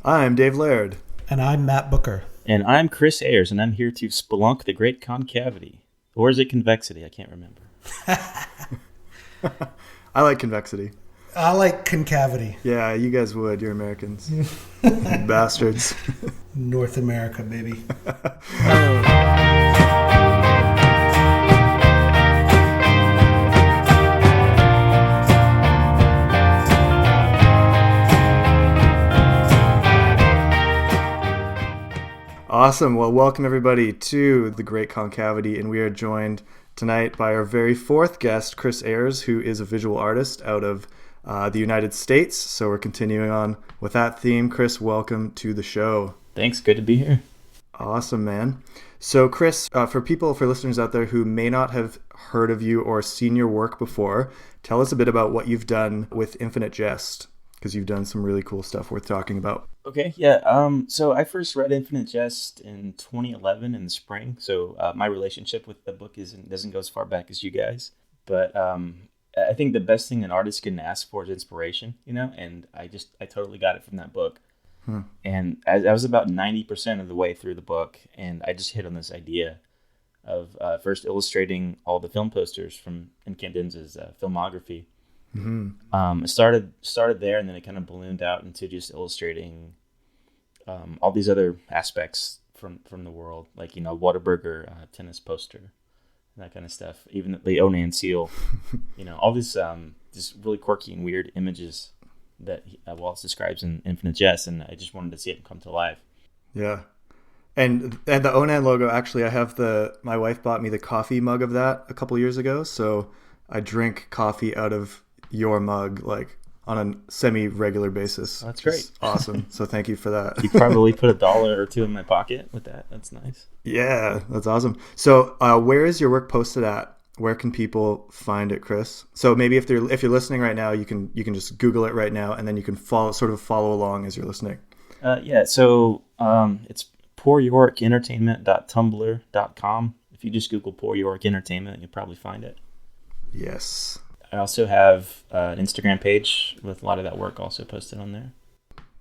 I'm Dave Laird. And I'm Matt Booker. And I'm Chris Ayers, and I'm here to spelunk the great concavity. Or is it convexity? I can't remember. I like convexity. I like concavity. Yeah, you guys would. You're Americans. Bastards. North America, baby. Awesome. Well, welcome everybody to The Great Concavity, and we are joined tonight by our very fourth guest, Chris Ayers, who is a visual artist out of the United States. So we're continuing on with that theme. Chris, welcome to the show. Thanks. Good to be here. Awesome, man. So, Chris, for listeners out there who may not have heard of you or seen your work before, tell us a bit about what you've done with Infinite Jest, because you've done some really cool stuff worth talking about. Okay, yeah. So I first read Infinite Jest in 2011 in the spring. So my relationship with the book doesn't go as far back as you guys. But I think the best thing an artist can ask for is inspiration, and I totally got it from that book. And I was about 90% of the way through the book, and I just hit on this idea of first illustrating all the film posters from Incandenz's filmography. Mm-hmm. It started there, and then it kind of ballooned out into just illustrating all these other aspects from the world, like Whataburger tennis poster, and that kind of stuff. Even the Onan seal, all these just really quirky and weird images that Wallace describes in Infinite Jest, and I just wanted to see it come to life. Yeah. And the Onan logo, actually, my wife bought me the coffee mug of that a couple years ago, so I drink coffee out of your mug like on a semi-regular basis. That's great. Awesome. So thank you for that. You probably put $1 or $2 in my pocket with that. That's nice. Yeah, that's awesome. So where is your work posted at? Where can people find it, Chris? So maybe if you're listening right now, you can just Google it right now, and then you can follow along as you're listening. So it's pooryorkentertainment.tumblr.com. If you just Google Poor York Entertainment, you'll probably find it. Yes. I also have an Instagram page with a lot of that work also posted on there.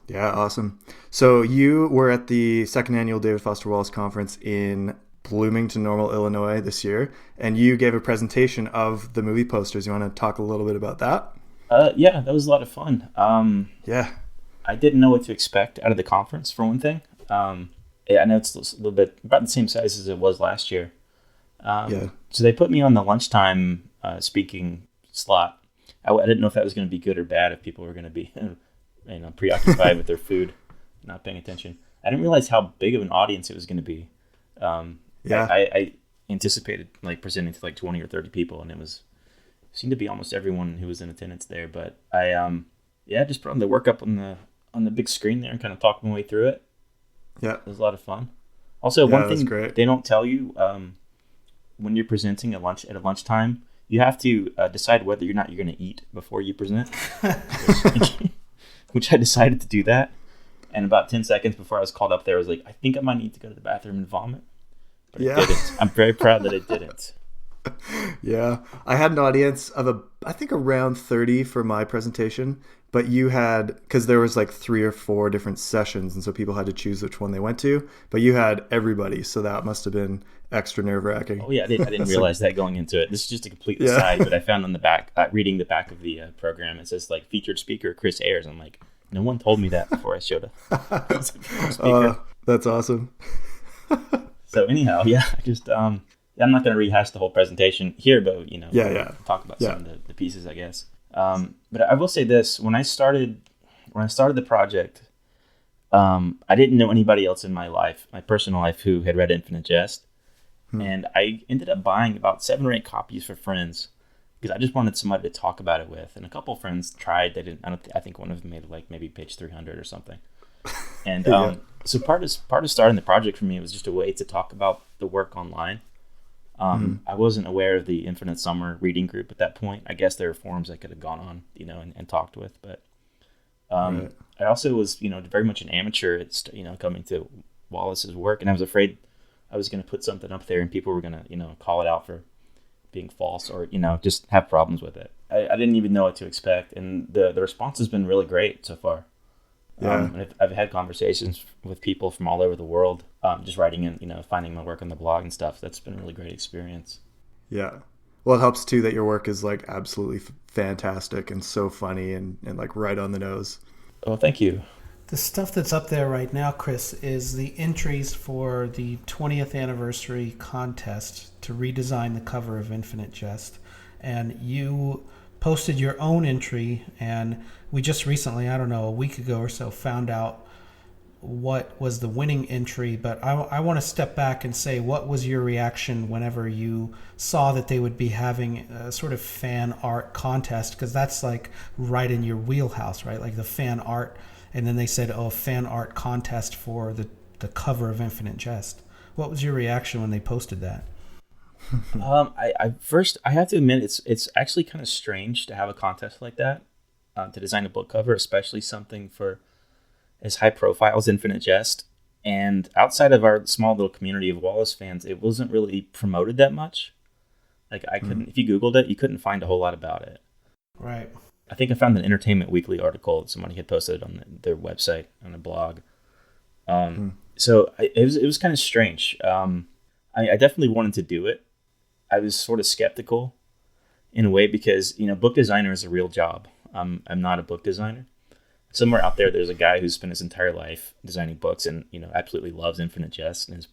Yeah, awesome. So you were at the second annual David Foster Wallace Conference in Bloomington Normal, Illinois this year, and you gave a presentation of the movie posters. You want to talk a little bit about that? Yeah, that was a lot of fun. Yeah. I didn't know what to expect out of the conference, for one thing. I know it's a little bit about the same size as it was last year. So they put me on the lunchtime speaking slot. I didn't know if that was going to be good or bad, if people were going to be preoccupied with their food, not paying attention. I didn't realize how big of an audience it was going to be. I anticipated presenting to 20 or 30 people, and it seemed to be almost everyone who was in attendance there. But I just put on the work up on the big screen there and kind of talked my way through it. Yeah, it was a lot of fun. Also, one thing they don't tell you when you're presenting at lunchtime, you have to decide whether or not you're going to eat before you present, which I decided to do that. And about 10 seconds before I was called up there, I was like, I think I might need to go to the bathroom and vomit. But I didn't. I'm very proud that I didn't. Yeah. I had an audience of I think around 30 for my presentation, but you had, because there was 3 or 4 different sessions, and so people had to choose which one they went to, but you had everybody, so that must have been extra nerve-wracking. Oh yeah, I didn't realize that going into it. This is just a complete aside, but I found on the back, reading the back of the program, it says featured speaker Chris Ayers. I'm like, no one told me that before I showed up. That's awesome. So anyhow, I just I'm not going to rehash the whole presentation here, but talk about some of the pieces, I guess. But I will say this: when I started the project, I didn't know anybody else in my personal life, who had read Infinite Jest, and I ended up buying about 7 or 8 copies for friends because I just wanted somebody to talk about it with. And a couple of friends tried; they didn't. I think one of them made maybe page 300 or something. And so part of starting the project for me was just a way to talk about the work online. I wasn't aware of the Infinite Summer reading group at that point. I guess there were forums I could have gone on, and talked with. But I also was, very much an amateur at, coming to Wallace's work, and I was afraid I was going to put something up there and people were going to, call it out for being false or, just have problems with it. I didn't even know what to expect, and the response has been really great so far. Yeah. And I've had conversations with people from all over the world, just writing in, finding my work on the blog and stuff. That's been a really great experience. Yeah. Well, it helps too that your work is like absolutely fantastic and so funny and like right on the nose. Oh, thank you. The stuff that's up there right now, Chris, is the entries for the 20th anniversary contest to redesign the cover of Infinite Jest. And you posted your own entry, and we just recently, I don't know, a week ago or so, found out what was the winning entry. But I want to step back and say, what was your reaction whenever you saw that they would be having a sort of fan art contest? Because that's like right in your wheelhouse, right? Like the fan art. And then they said, fan art contest for the cover of Infinite Jest. What was your reaction when they posted that? I have to admit, it's actually kind of strange to have a contest like that, to design a book cover, especially something for as high profile as Infinite Jest. And outside of our small little community of Wallace fans, it wasn't really promoted that much. Like I couldn't, if you Googled it, you couldn't find a whole lot about it. Right. I think I found an Entertainment Weekly article that somebody had posted on their website on a blog. So it was kind of strange. I definitely wanted to do it. I was sort of skeptical in a way because, book designer is a real job. I'm not a book designer. Somewhere out there's a guy who's spent his entire life designing books and, absolutely loves Infinite Jest, and is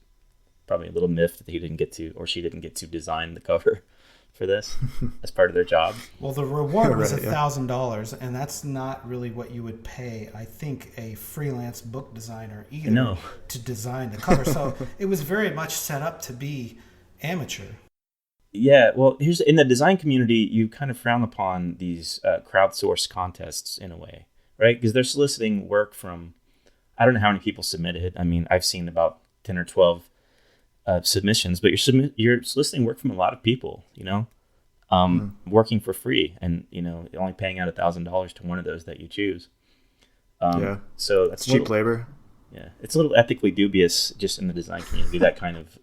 probably a little miffed that he didn't get to, or she didn't get to design the cover for this as part of their job. Well, the reward was $1,000, and that's not really what you would pay, I think, a freelance book designer either to design the cover. So it was very much set up to be amateur. Yeah, well, here's in the design community, you kind of frown upon these crowdsourced contests in a way, right? Because they're soliciting work from, I don't know how many people submitted. I mean, I've seen about 10 or 12 submissions, but you're soliciting work from a lot of people, working for free, and only paying out $1,000 to one of those that you choose. So that's cheap labor. Yeah, it's a little ethically dubious just in the design community, that kind of.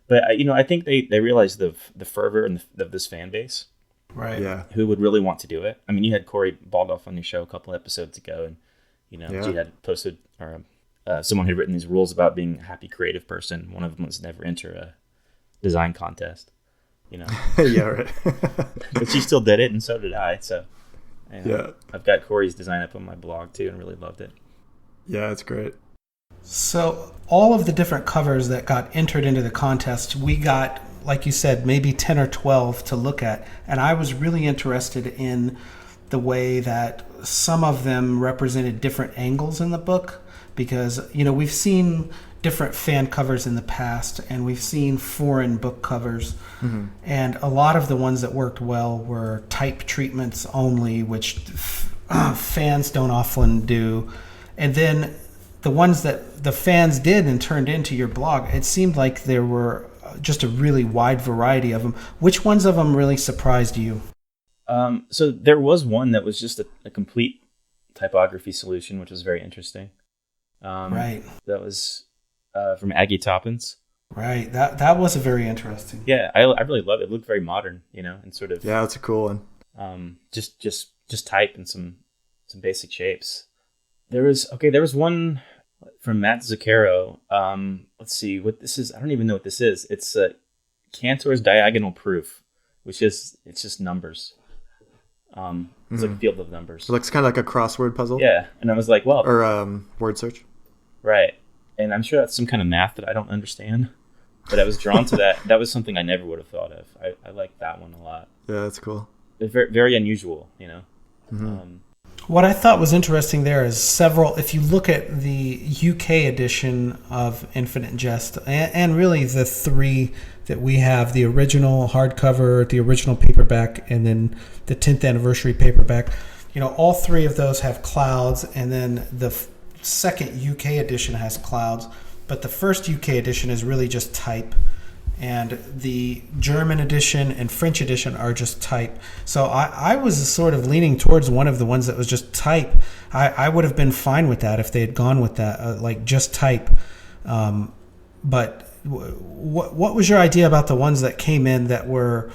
But I think they realized the fervor and of this fan base, right? Yeah, who would really want to do it. I mean, you had Corey Baldoff on your show a couple episodes ago, and she had posted or. Someone had written these rules about being a happy creative person. One of them was never enter a design contest, Yeah, right. But she still did it, and so did I. So, I've got Corey's design up on my blog too, and really loved it. Yeah, it's great. So all of the different covers that got entered into the contest, we got, like you said, maybe 10 or 12 to look at. And I was really interested in the way that some of them represented different angles in the book. Because, we've seen different fan covers in the past, and we've seen foreign book covers. Mm-hmm. And a lot of the ones that worked well were type treatments only, which fans don't often do. And then the ones that the fans did and turned into your blog, it seemed like there were just a really wide variety of them. Which ones of them really surprised you? So there was one that was just a complete typography solution, which was very interesting. Right. That was from Aggie Toppins. Right. That was a very interesting. Yeah, I really love it. It looked very modern, and sort of. Yeah, it's a cool one. Just type and some basic shapes. There was one from Matt Zuccaro. Let's see what this is. I don't even know what this is. It's Cantor's diagonal proof, it's just numbers. It's like a field of numbers. It looks kind of like a crossword puzzle. Yeah, and I was like, well, or word search. Right, and I'm sure that's some kind of math that I don't understand, but I was drawn to that. That was something I never would have thought of. I like that one a lot. Yeah, that's cool. It's very, very unusual, Mm-hmm. What I thought was interesting there is several. If you look at the UK edition of Infinite Jest, and really the three that we have, the original hardcover, the original paperback, and then the 10th anniversary paperback, all three of those have clouds, and then the second UK edition has clouds, but the first UK edition is really just type, and the German edition and French edition are just type. So I was sort of leaning towards one of the ones that was just type. I would have been fine with that if they had gone with that, like just type. But what was your idea about the ones that came in that were,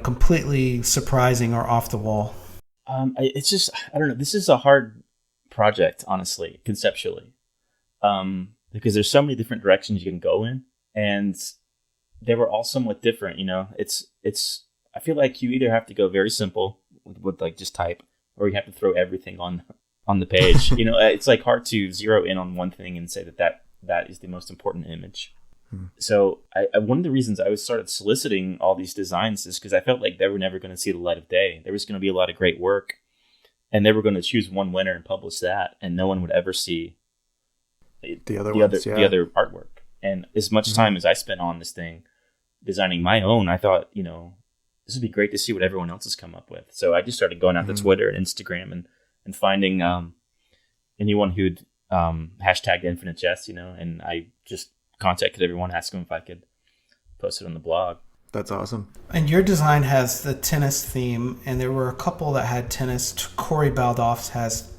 completely surprising or off the wall? It's just, I don't know. This is a hard project, honestly, conceptually, because there's so many different directions you can go in, and they were all somewhat different. It's I feel like you either have to go very simple with like just type, or you have to throw everything on the page. It's like hard to zero in on one thing and say that is the most important image. So one of the reasons I started soliciting all these designs is because I felt like they were never going to see the light of day. There was going to be a lot of great work, and they were going to choose one winner and publish that, and no one would ever see the other artwork. And as much time as I spent on this thing designing my own, I thought, this would be great to see what everyone else has come up with. So I just started going out to Twitter and Instagram and finding anyone who'd hashtagged Infinite Jest, and I just contacted everyone, asked them if I could post it on the blog. That's awesome. And your design has the tennis theme, and there were a couple that had tennis. Corey Baldoff's has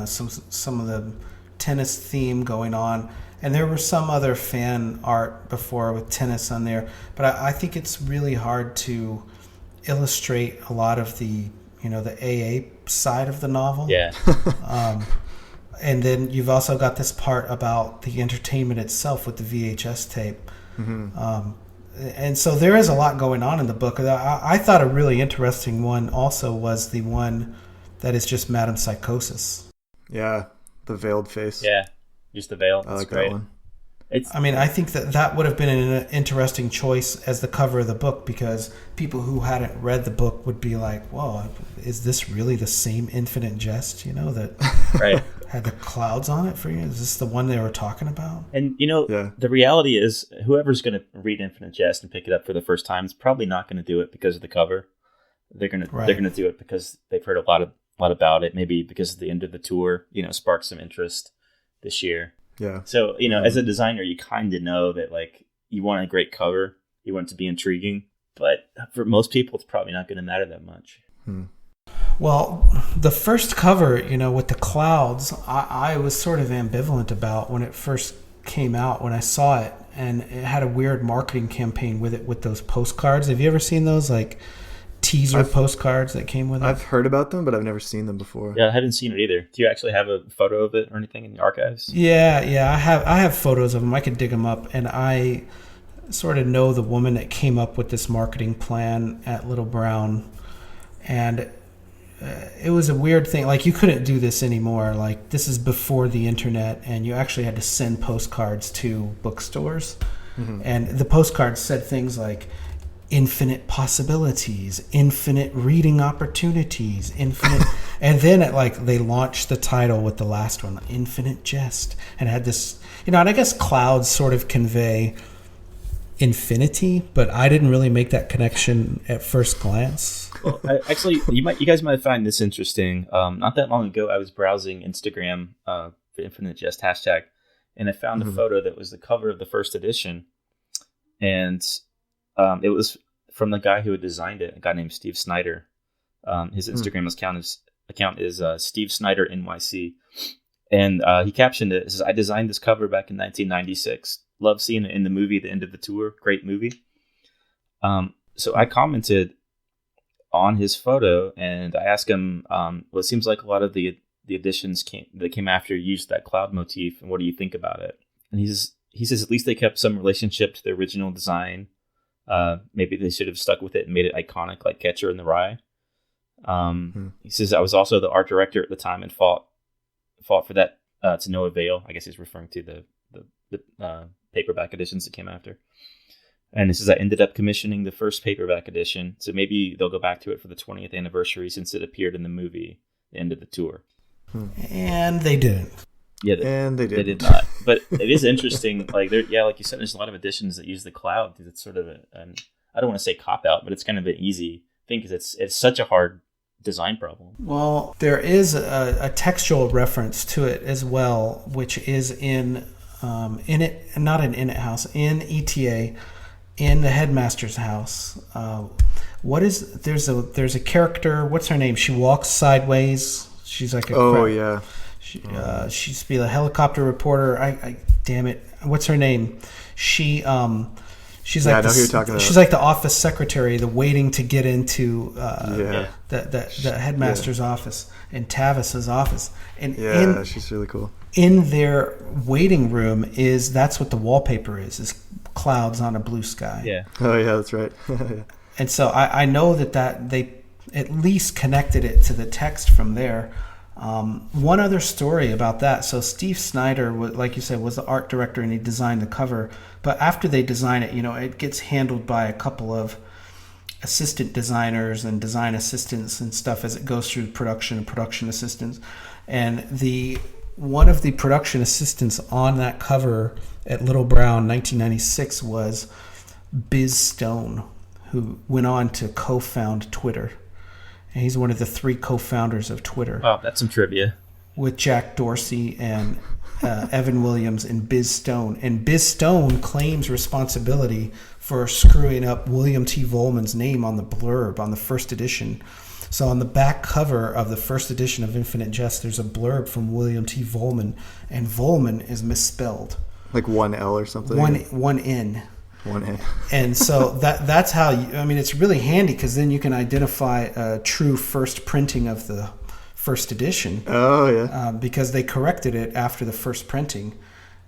some of the tennis theme going on, and there were some other fan art before with tennis on there. But I think it's really hard to illustrate a lot of the the AA side of the novel. Yeah. And then you've also got this part about the entertainment itself with the VHS tape. And so there is a lot going on in the book. I thought a really interesting one also was the one that is just Madame Psychosis. Yeah, the veiled face. Yeah, just the veil. I like great. that one. I think that would have been an interesting choice as the cover of the book, because people who hadn't read the book would be like, whoa, is this really the same Infinite Jest, that right. had the clouds on it for you? Is this the one they were talking about? And, The reality is whoever's going to read Infinite Jest and pick it up for the first time is probably not going to do it because of the cover. They're going to do it because they've heard a lot about it, maybe because of the end of the tour, sparked some interest this year. Yeah. So, as a designer, you kind of know that, like, you want a great cover, you want it to be intriguing, but for most people, it's probably not going to matter that much. Well, the first cover, with the clouds, I was sort of ambivalent about when it first came out, when I saw it, and it had a weird marketing campaign with it, with those postcards. Have you ever seen those, like, teaser postcards that came with it? I've heard about them, but I've never seen them before. Yeah, I haven't seen it either. Do you actually have a photo of it or anything in the archives? Yeah, I have photos of them. I could dig them up, and I sort of know the woman that came up with this marketing plan at Little Brown, and it was a weird thing. Like, you couldn't do this anymore. Like, this is before the internet, and you actually had to send postcards to bookstores, and the postcards said things like, infinite possibilities, infinite reading opportunities, infinite. And then they launched the title with the last one, Infinite Jest, and had this, and I guess clouds sort of convey infinity, but I didn't really make that connection at first glance. Well, you guys might find this interesting. Not that long ago, I was browsing Instagram, the Infinite Jest hashtag, and I found a photo that was the cover of the first edition, and it was from the guy who had designed it, a guy named Steve Snyder. His Instagram account is Steve Snyder NYC. And he captioned it. It says, "I designed this cover back in 1996. Love seeing it in the movie, The End of the Tour. Great movie." So I commented on his photo, and I asked him, well, it seems like a lot of the editions that came after used that cloud motif, and what do you think about it? And he says at least they kept some relationship to the original design. Maybe they should have stuck with it and made it iconic, like Catcher in the Rye. He says, "I was also the art director at the time and fought for that to no avail." I guess he's referring to the paperback editions that came after. And this is, "I ended up commissioning the first paperback edition, so maybe they'll go back to it for the 20th anniversary since it appeared in the movie, The End of the Tour." And they didn't. Yeah, they did not. But it is interesting. Like like you said, there's a lot of editions that use the cloud because it's sort of I don't want to say cop out, but it's kind of an easy thing because it's such a hard design problem. Well, there is a textual reference to it as well, which is in it, not in It House, in ETA, in the headmaster's house. There's a character. What's her name? She walks sideways. She's like yeah. She used to be a helicopter reporter. I damn it. What's her name? She She's yeah, like I know who you're talking about. She's like the office secretary, the waiting to get into the headmaster's office and Tavis's office. And she's really cool. In their waiting room that's what the wallpaper is clouds on a blue sky. Yeah. Oh yeah, that's right. Yeah. And so I know that they at least connected it to the text from there. One other story about that. So Steve Snyder, like you said, was the art director and he designed the cover. But after they design it, it gets handled by a couple of assistant designers and design assistants and stuff as it goes through production and production assistants. And one of the production assistants on that cover at Little Brown 1996 was Biz Stone, who went on to co-found Twitter. And he's one of the 3 co-founders of Twitter. Oh, that's some trivia. With Jack Dorsey and Evan Williams and Biz Stone. And Biz Stone claims responsibility for screwing up William T. Volman's name on the blurb on the first edition. So on the back cover of the first edition of Infinite Jest, there's a blurb from William T. Volman, and Volman is misspelled. Like one L or something? One N. One N. And so that's how it's really handy because then you can identify a true first printing of the first edition. Oh, yeah. Because they corrected it after the first printing.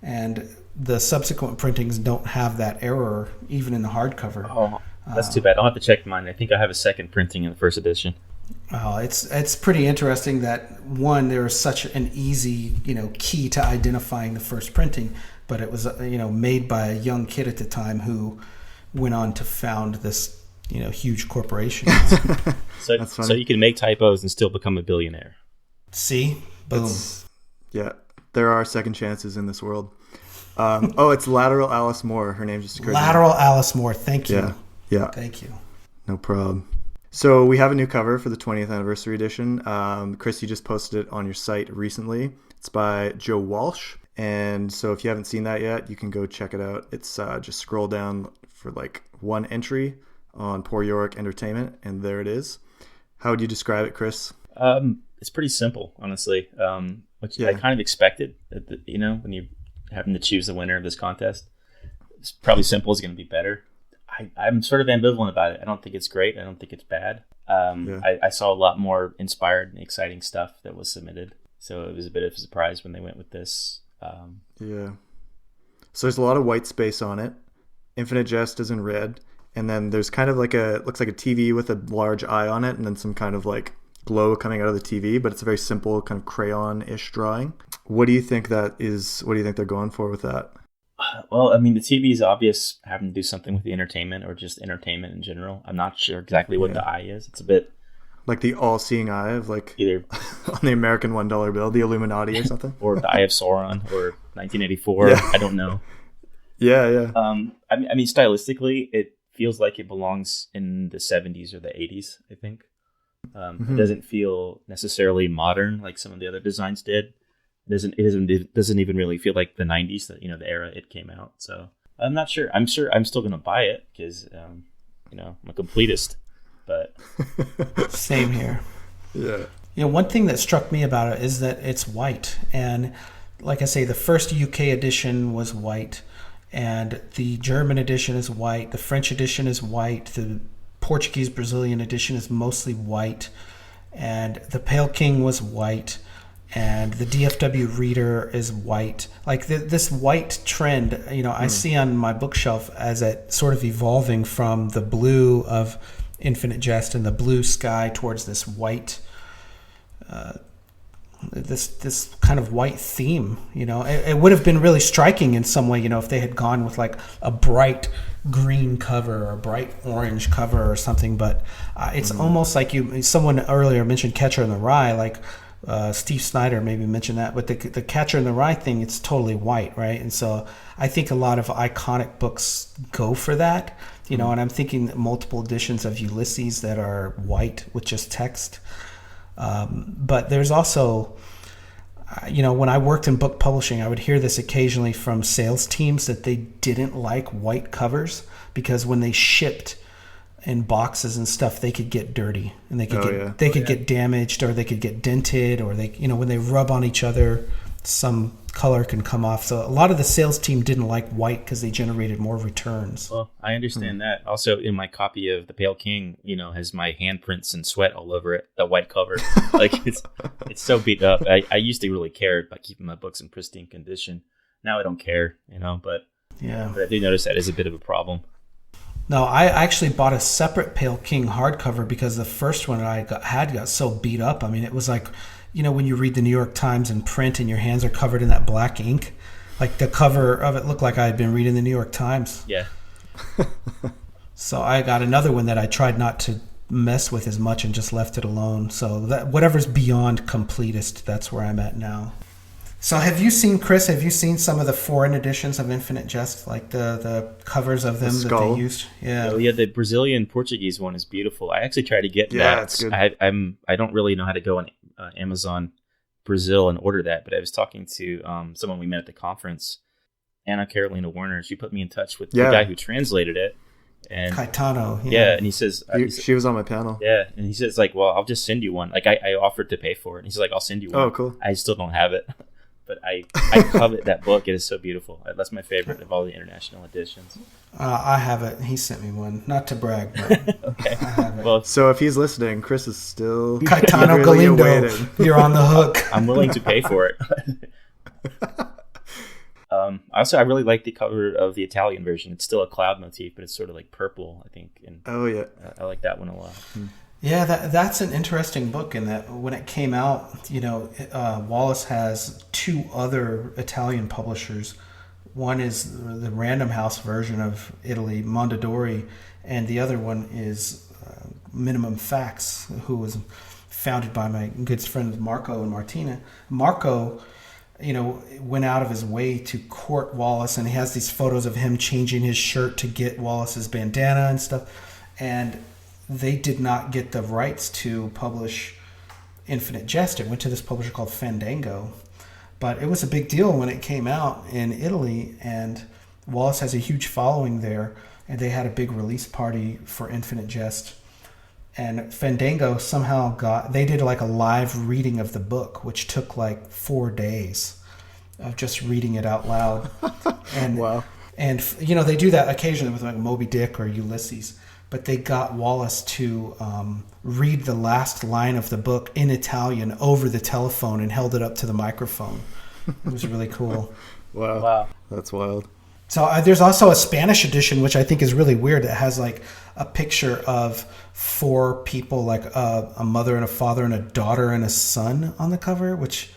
And the subsequent printings don't have that error, even in the hardcover. Oh, that's too bad. I'll have to check mine. I think I have a second printing in the first edition. Oh, it's pretty interesting that, one, there is such an easy, key to identifying the first printing, but it was, made by a young kid at the time who went on to found this, huge corporation. So you can make typos and still become a billionaire. See? Boom. Yeah, there are second chances in this world. It's Lateral Alice Moore. Her name's just crazy. Lateral Alice Moore. Thank you. Yeah. Thank you. No problem. So we have a new cover for the 20th anniversary edition. Chris, you just posted it on your site recently. It's by Joe Walsh. And so if you haven't seen that yet, you can go check it out. It's just scroll down for like one entry on Poor Yorick Entertainment, and there it is. How would you describe it, Chris? It's pretty simple, honestly, which I kind of expected, when you're having to choose the winner of this contest. It's probably simple is going to be better. I'm sort of ambivalent about it. I don't think it's great. I don't think it's bad. I saw a lot more inspired and exciting stuff that was submitted. So it was a bit of a surprise when they went with this. So there's a lot of white space on it. Infinite Jest is in red. And then there's kind of looks like a TV with a large eye on it, and then some kind of like glow coming out of the TV, but it's a very simple kind of crayon-ish drawing. What do you think that is? What do you think they're going for with that? Well, the TV is obvious, having to do something with the entertainment or just entertainment in general. I'm not sure exactly what the eye is. It's a bit like the all-seeing eye of either on the American $1 bill, the Illuminati or something, or the Eye of Sauron, or 1984. I don't know. Yeah. Stylistically, it feels like it belongs in the 70s or the 80s. I think it doesn't feel necessarily modern like some of the other designs did. It doesn't even really feel like the 90s, that the era it came out. So I'm not sure. I'm still gonna buy it because I'm a completist. But same here. Yeah. One thing that struck me about it is that it's white, and like I say, the first UK edition was white, and the German edition is white. The French edition is white. The Portuguese Brazilian edition is mostly white, and the Pale King was white. And the DFW reader is white. Like this white trend, I see on my bookshelf as it sort of evolving from the blue of Infinite Jest and the blue sky towards this white, this kind of white theme. It would have been really striking in some way, if they had gone with like a bright green cover or a bright orange cover or something. But it's almost like someone earlier mentioned Catcher in the Rye, like. Steve Snyder maybe mentioned that, but the Catcher in the Rye thing, it's totally white, right? And so I think a lot of iconic books go for that, and I'm thinking multiple editions of Ulysses that are white with just text. But there's also, when I worked in book publishing, I would hear this occasionally from sales teams that they didn't like white covers because when they shipped in boxes and stuff, they could get dirty and they could get damaged, or they could get dented, or when they rub on each other, some color can come off. So a lot of the sales team didn't like white because they generated more returns. Well, I understand that. Also, in my copy of The Pale King, has my handprints and sweat all over it, the white cover. Like, it's so beat up. I used to really care about keeping my books in pristine condition. Now I don't care, but I do notice that is a bit of a problem. No, I actually bought a separate Pale King hardcover because the first one I got so beat up. I mean, it was like, when you read the New York Times in print and your hands are covered in that black ink, like the cover of it looked like I had been reading the New York Times. Yeah. So I got another one that I tried not to mess with as much and just left it alone. So that whatever's beyond completist, that's where I'm at now. So Chris, have you seen some of the foreign editions of Infinite Jest, like the covers of them that they used? Yeah. Oh, yeah, the Brazilian Portuguese one is beautiful. I actually tried to get that. Yeah, it's good. I don't really know how to go on Amazon Brazil and order that, but I was talking to someone we met at the conference, Anna Carolina Warner. She put me in touch with the guy who translated it. And Caetano. Yeah, and he says... she was on my panel. Yeah, and he says, like, well, I'll just send you one. Like, I offered to pay for it. And he's like, I'll send you one. Oh, cool. I still don't have it. But I covet that book. It is so beautiful. That's my favorite of all the international editions. I have it. He sent me one. Not to brag, but okay. I have it. Well, so if he's listening, Chris is still Caetano Galindo. You're on the hook. I'm willing to pay for it. Also, I really like the cover of the Italian version. It's still a cloud motif, but it's sort of like purple, I think. And I like that one a lot. Yeah, that's an interesting book in that when it came out, Wallace has two other Italian publishers. One is the Random House version of Italy, Mondadori, and the other one is Minimum Facts, who was founded by my good friends Marco and Martina. Marco, went out of his way to court Wallace, and he has these photos of him changing his shirt to get Wallace's bandana and stuff. And they did not get the rights to publish Infinite Jest. It went to this publisher called Fandango. But it was a big deal when it came out in Italy, and Wallace has a huge following there, and they had a big release party for Infinite Jest. And Fandango somehow they did like a live reading of the book, which took like 4 days of just reading it out loud. And, wow. And, they do that occasionally with like Moby Dick or Ulysses. But they got Wallace to read the last line of the book in Italian over the telephone and held it up to the microphone. It was really cool. Wow. That's wild. So there's also a Spanish edition, which I think is really weird. It has like a picture of 4 people, like a mother and a father and a daughter and a son on the cover, which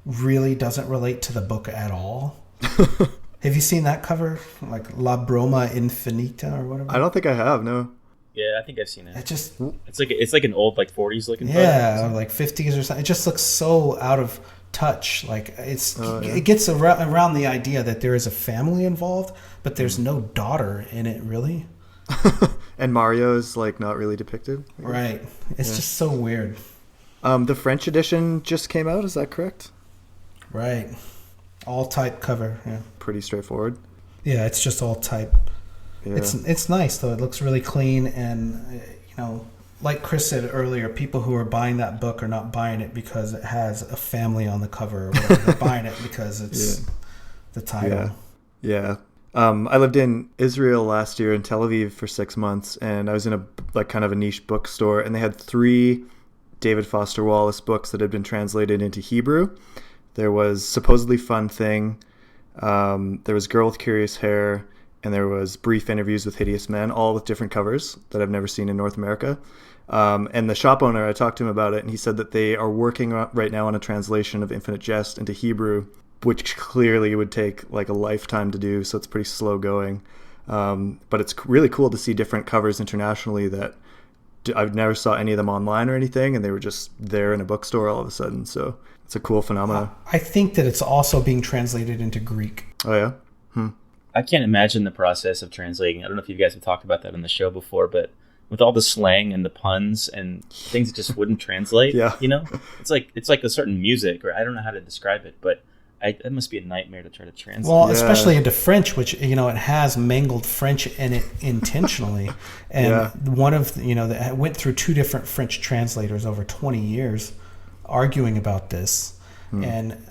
really doesn't relate to the book at all. Have you seen that cover? Like La Broma Infinita or whatever? I don't think I have, no. Yeah, I think I've seen it. It's like an old like 40s looking photo. Yeah, like 50s or something. It just looks so out of touch. Like it gets around the idea that there is a family involved, but there's no daughter in it really. And Mario is like not really depicted. Right. It's just so weird. The French edition just came out, is that correct? Right. All type cover, yeah. Pretty straightforward. Yeah, it's just all type. Yeah. It's nice though. It looks really clean, and like Chris said earlier, people who are buying that book are not buying it because it has a family on the cover or whatever. They're buying it because it's the title. Yeah. I lived in Israel last year in Tel Aviv for 6 months, and I was in a kind of a niche bookstore, and they had 3 David Foster Wallace books that had been translated into Hebrew. There was supposedly Fun Thing, there was Girl with Curious Hair, and there was Brief Interviews with Hideous Men, all with different covers that I've never seen in North America. And the shop owner, I talked to him about it, and he said that they are working right now on a translation of Infinite Jest into Hebrew, which clearly would take like a lifetime to do, so it's pretty slow going. But it's really cool to see different covers internationally that I've never saw any of them online or anything, and they were just there in a bookstore all of a sudden. So it's a cool phenomenon. I think that it's also being translated into Greek. Oh, yeah? I can't imagine the process of translating. I don't know if you guys have talked about that on the show before, but with all the slang and the puns and things that just wouldn't translate, it's like a certain music, or I don't know how to describe it, but it must be a nightmare to try to translate. Well, especially into French, which, it has mangled French in it intentionally. And one of, that went through 2 different French translators over 20 years arguing about this. And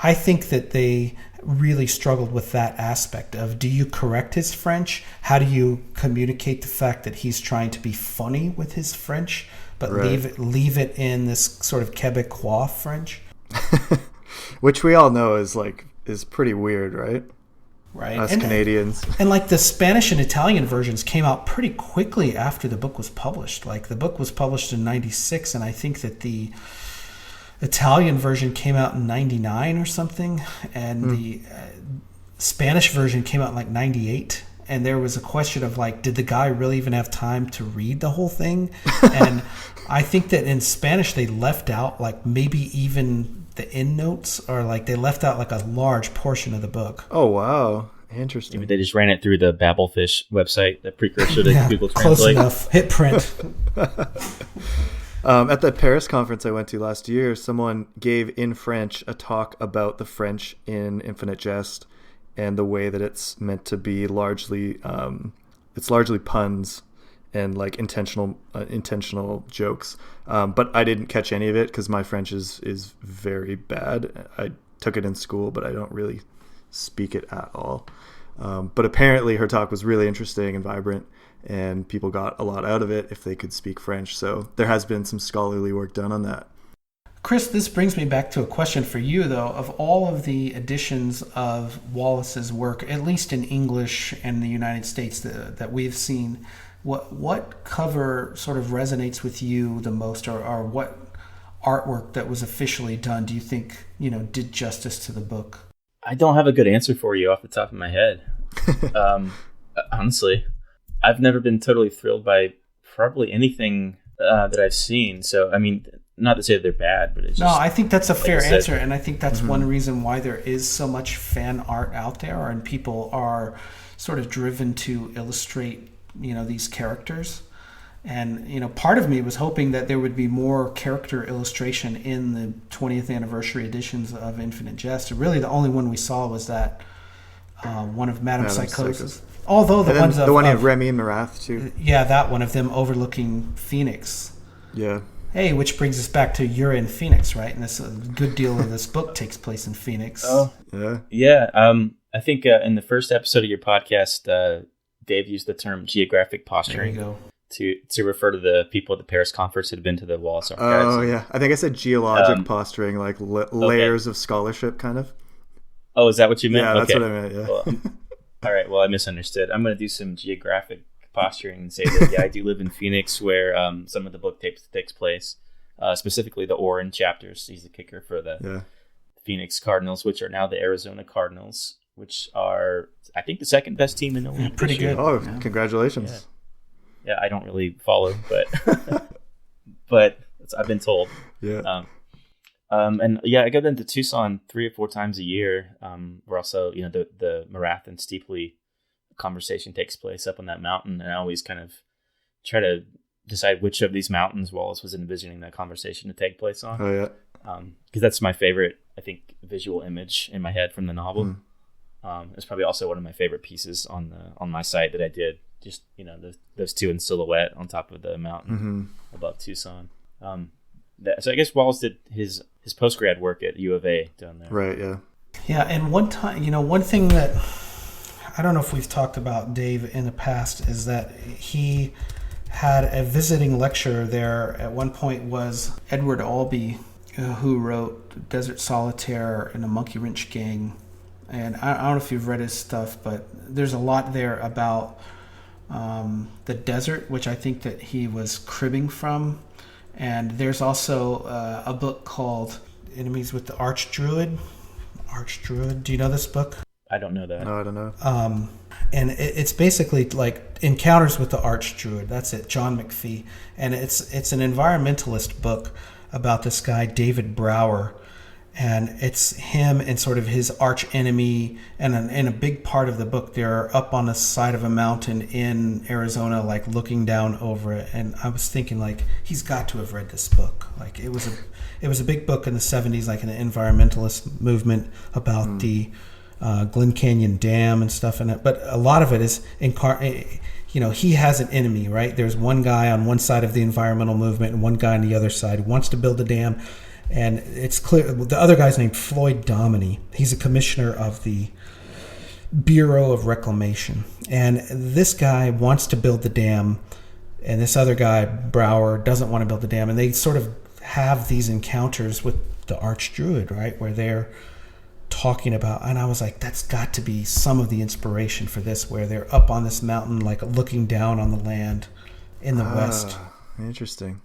I think that they really struggled with that aspect of, do you correct his French? How do you communicate the fact that he's trying to be funny with his French, but leave it in this sort of Quebecois French? Which we all know is pretty weird, right? Right. Us Canadians. And like the Spanish and Italian versions came out pretty quickly after the book was published. Like the book was published in 96, and I think that the Italian version came out in 99 or something, and the Spanish version came out in like 98. And there was a question of like, did the guy really even have time to read the whole thing? And I think that in Spanish they left out like maybe even the endnotes, or like they left out like a large portion of the book. Oh wow, interesting. Maybe they just ran it through the Babelfish website, the precursor to Google Close Translate. enough. Hit print. At the Paris conference I went to last year, someone gave in French a talk about the French in Infinite Jest and the way that it's meant to be largely puns and like intentional jokes. But I didn't catch any of it because my French is very bad. I took it in school, but I don't really speak it at all. But apparently her talk was really interesting and vibrant, and people got a lot out of it if they could speak French. So there has been some scholarly work done on that. Chris, this brings me back to a question for you, though. Of all of the editions of Wallace's work, at least in English and the United States that we've seen, what cover sort of resonates with you the most, or what artwork that was officially done do you think, did justice to the book? I don't have a good answer for you off the top of my head. Honestly, I've never been totally thrilled by probably anything that I've seen. So, I mean, not to say that they're bad, but it's just... No, I think that's a fair answer, and I think that's one reason why there is so much fan art out there, and people are sort of driven to illustrate, these characters. And, part of me was hoping that there would be more character illustration in the 20th anniversary editions of Infinite Jest. Really, the only one we saw was that one of Madame Psychosis. Although the one of Remy and Marath too. Yeah, that one of them overlooking Phoenix. Yeah. Hey, which brings us back to you're in Phoenix, right? And this a good deal of this book takes place in Phoenix. Oh, yeah. Yeah. I think in the first episode of your podcast, Dave used the term geographic posturing. There you go. To refer to the people at the Paris conference that had been to the Wallace Archives. Oh, yeah. I think I said geologic posturing, like layers of scholarship, kind of. Oh, is that what you meant? Yeah, that's what I meant, yeah. Well, all right, well, I misunderstood. I'm going to do some geographic posturing and say that, yeah, I do live in Phoenix, where some of the book takes place, specifically the Oren chapters. He's the kicker for the Phoenix Cardinals, which are now the Arizona Cardinals, which are, I think, the second best team in the league. Pretty good. Oh, congratulations. Yeah, I don't really follow, but but I've been told. Yeah. And yeah, I go down to Tucson 3 or 4 times a year. Where also, the Marath and Steepley conversation takes place up on that mountain, and I always kind of try to decide which of these mountains Wallace was envisioning that conversation to take place on. Oh yeah. Because that's my favorite, I think, visual image in my head from the novel. It's probably also one of my favorite pieces on my site that I did. Just those two in silhouette on top of the mountain above Tucson. So I guess Wallace did his post-grad work at U of A down there. Right, yeah. Yeah, and one time, one thing that I don't know if we've talked about Dave in the past is that he had a visiting lecturer there at one point was Edward Albee, who wrote Desert Solitaire and a Monkey Wrench Gang. And I don't know if you've read his stuff, but there's a lot there about the desert, which I think that he was cribbing from. And there's also a book called Enemies with the Archdruid. Archdruid. Do you know this book? I don't know that. No, I don't know. And it's basically like Encounters with the Archdruid. That's it, John McPhee. And it's an environmentalist book about this guy, David Brower. And it's him and sort of his arch enemy. And in a big part of the book, they're up on the side of a mountain in Arizona, like looking down over it. And I was thinking, like, he's got to have read this book. Like, it was a big book in the 70s, like an environmentalist movement about the Glen Canyon Dam and stuff in it. But a lot of it is he has an enemy, right? There's one guy on one side of the environmental movement and one guy on the other side who wants to build a dam. And it's clear the other guy's named Floyd Dominy. He's a commissioner of the Bureau of Reclamation. And this guy wants to build the dam, and this other guy, Brower, doesn't want to build the dam. And they sort of have these encounters with the Archdruid, right, where they're talking about, and I was like, that's got to be some of the inspiration for this, where they're up on this mountain, like looking down on the land in the west. Interesting.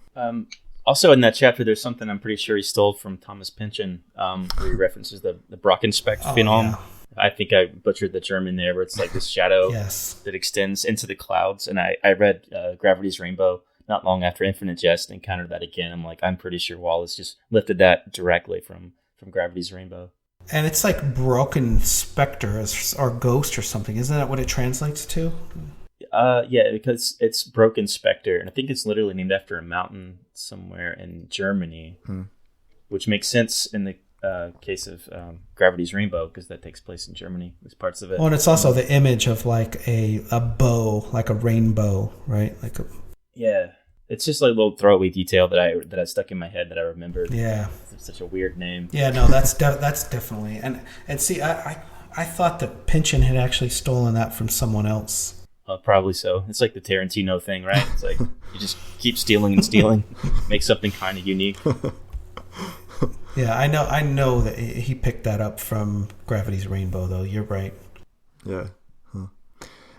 Also in that chapter, there's something I'm pretty sure he stole from Thomas Pynchon, where he references the Brockenspeck phenom. Yeah. I think I butchered the German there, where it's like this shadow that extends into the clouds. And I read Gravity's Rainbow not long after Infinite Jest and encountered that again. I'm like, I'm pretty sure Wallace just lifted that directly from Gravity's Rainbow. And it's like Broken Spectre or Ghost or something. Isn't that what it translates to? Yeah, because it's Broken Spectre, and I think it's literally named after a mountain somewhere in Germany, which makes sense in the case of Gravity's Rainbow, because that takes place in Germany. There's parts of it. Oh, and it's also the image of like a bow, like a rainbow, right? Yeah, it's just like a little throwaway detail that I stuck in my head that I remembered. Yeah, it's such a weird name. Yeah, no, that's definitely and see, I thought that Pynchon had actually stolen that from someone else. Probably so. It's like the Tarantino thing, right? It's like you just keep stealing and stealing, make something kind of unique. Yeah, I know that he picked that up from Gravity's Rainbow, though. You're right. Yeah. Huh.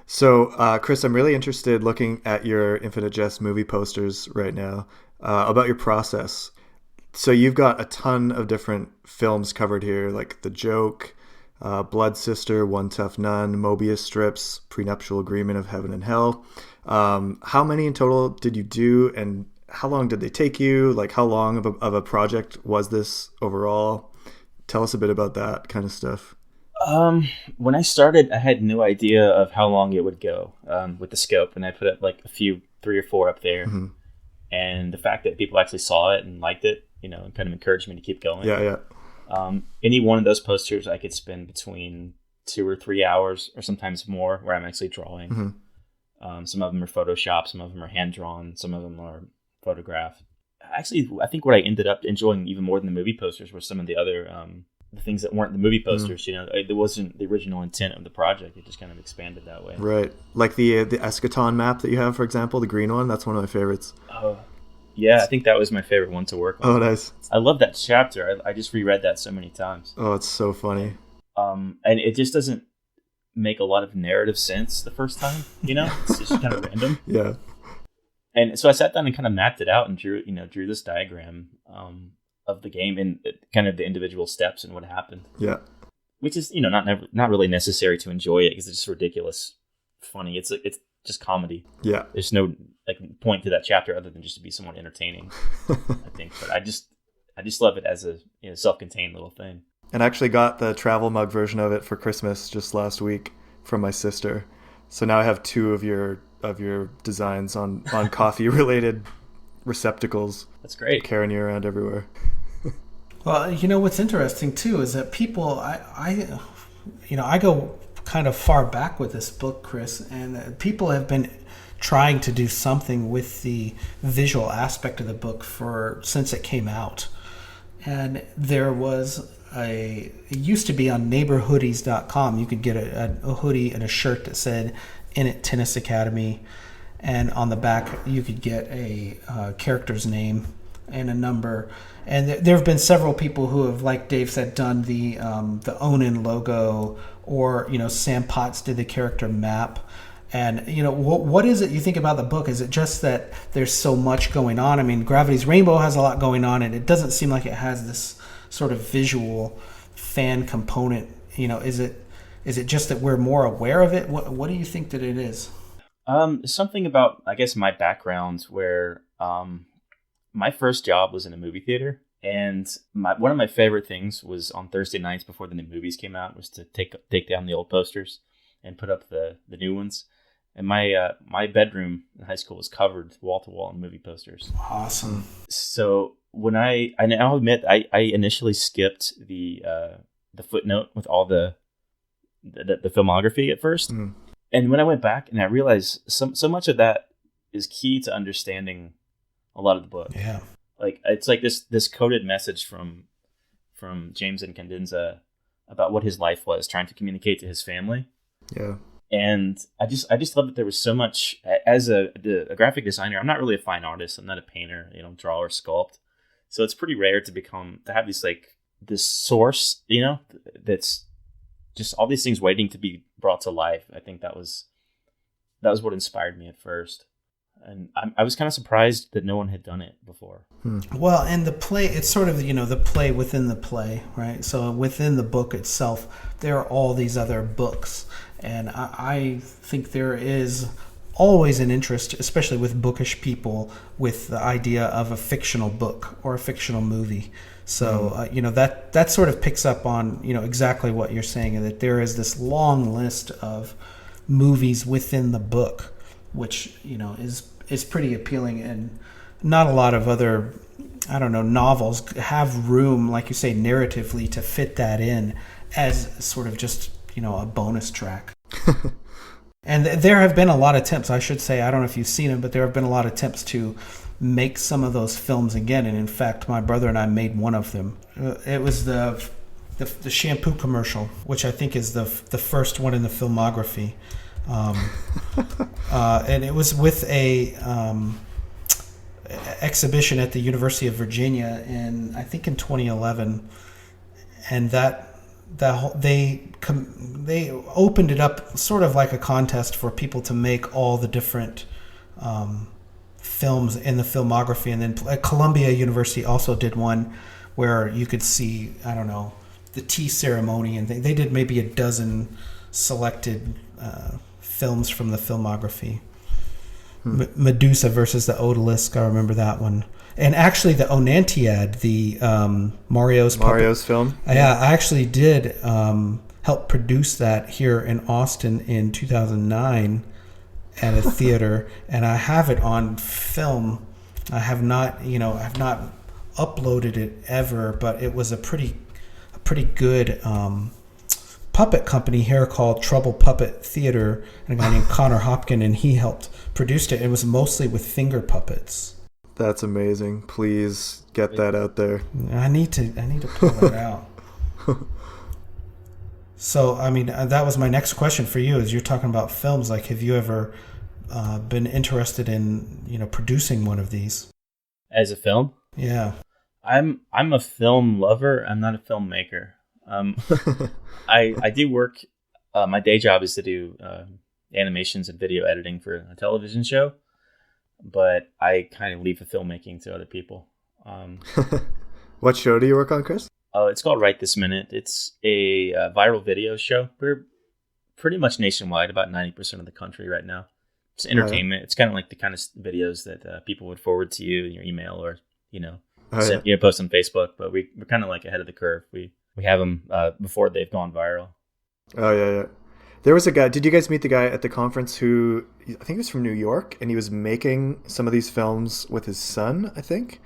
So, Chris, I'm really interested looking at your Infinite Jest movie posters right now about your process. So you've got a ton of different films covered here, like The Joke, Blood Sister, One Tough Nun, Mobius strips, Prenuptial Agreement of Heaven and Hell. How many in total did you do, and how long did they take you? Like, how long of a project was this overall? Tell us a bit about that kind of stuff. When I started, I had no idea of how long it would go with the scope, and I put up like a few, 3 or 4 up there. Mm-hmm. And the fact that people actually saw it and liked it, and kind of encouraged me to keep going. Yeah. Any one of those posters, I could spend between 2 or 3 hours, or sometimes more, where I'm actually drawing. Mm-hmm. Some of them are Photoshop, some of them are hand drawn, some of them are photographed. Actually, I think what I ended up enjoying even more than the movie posters were some of the other the things that weren't the movie posters. Mm-hmm. It wasn't the original intent of the project. It just kind of expanded that way. Right, like the Eschaton map that you have, for example, the green one. That's one of my favorites. Oh. Yeah, I think that was my favorite one to work on. Oh, nice. I love that chapter. I just reread that so many times. Oh, it's so funny. And it just doesn't make a lot of narrative sense the first time, It's just kind of random. Yeah. And so I sat down and kind of mapped it out and drew this diagram of the game and kind of the individual steps and what happened. Yeah. Which is, not really necessary to enjoy it because it's just ridiculous, funny. It's just comedy. Yeah. There's no point to that chapter other than just to be somewhat entertaining, I think. But I just love it as a self-contained little thing. And I actually got the travel mug version of it for Christmas just last week from my sister. So now I have 2 of your designs on coffee related receptacles. That's great. Carrying you around everywhere. Well, what's interesting too is that people I go kind of far back with this book, Chris, and people have been trying to do something with the visual aspect of the book since it came out. And there was it used to be on neighborhoodies.com. You could get a hoodie and a shirt that said "In It Tennis Academy," and on the back you could get a character's name and a number. And there have been several people who have, like Dave said, done the Onin logo, or Sam Potts did the character map. And what is it you think about the book? Is it just that there's so much going on? I mean, Gravity's Rainbow has a lot going on, and it doesn't seem like it has this sort of visual fan component. Is it just that we're more aware of it? What do you think that it is? Something about, I guess, my background where my first job was in a movie theater, and one of my favorite things was on Thursday nights before the new movies came out was to take down the old posters and put up the new ones. And my bedroom in high school was covered wall to wall in movie posters. Awesome. So when I'll admit I initially skipped the footnote with all the filmography at first, and when I went back and I realized so much of that is key to understanding a lot of the book. Yeah. like it's like this coded message from James and Candenza about what his life was, trying to communicate to his family. Yeah. And I just love that there was so much. As a graphic designer, I'm not really a fine artist. I'm not a painter, draw or sculpt. So it's pretty rare to have these like this source, that's just all these things waiting to be brought to life. I think that was what inspired me at first. And I was kind of surprised that no one had done it before. Well, and the play, it's sort of, the play within the play, right? So within the book itself, there are all these other books. And I think there is always an interest, especially with bookish people, with the idea of a fictional book or a fictional movie. So, that sort of picks up on, exactly what you're saying, that there is this long list of movies within the book, which, is pretty appealing. And not a lot of other, novels have room, like you say, narratively to fit that in as sort of just, a bonus track. And there have been a lot of attempts, I should say, I don't know if you've seen them, but there have been a lot of attempts to make some of those films again. And in fact, my brother and I made one of them. It was the shampoo commercial, which I think is the first one in the filmography. And it was with a exhibition at the University of Virginia in 2011, and they opened it up sort of like a contest for people to make all the different films in the filmography. And then Columbia University also did one where you could see, the tea ceremony, and they did maybe a dozen selected films from the filmography. Medusa versus the Odalisque, I remember that one. And actually the Onantiad, the Mario's film. Yeah, I actually did help produce that here in Austin in 2009 at a theater, and I have it on film. I have not, I've not uploaded it ever, but it was a pretty good puppet company here called Trouble Puppet Theater, and a guy named Connor Hopkin, and he helped produce it. It was mostly with finger puppets. That's amazing. Please get that out there. I need to pull that out. So, that was my next question for you. Is you're talking about films, like, have you ever been interested in, producing one of these? As a film? Yeah. I'm a film lover. I'm not a filmmaker. I do work. My day job is to do animations and video editing for a television show, but I kind of leave the filmmaking to other people. What show do you work on, Chris? It's called Right This Minute. It's a viral video show. We're pretty much nationwide, about 90% of the country right now. It's entertainment. It's kind of like the kind of videos that people would forward to you in your email, or post on Facebook. But we're kind of like ahead of the curve. We have them before they've gone viral. Oh yeah. There was a guy. Did you guys meet the guy at the conference who, I think he was from New York, and he was making some of these films with his son, I think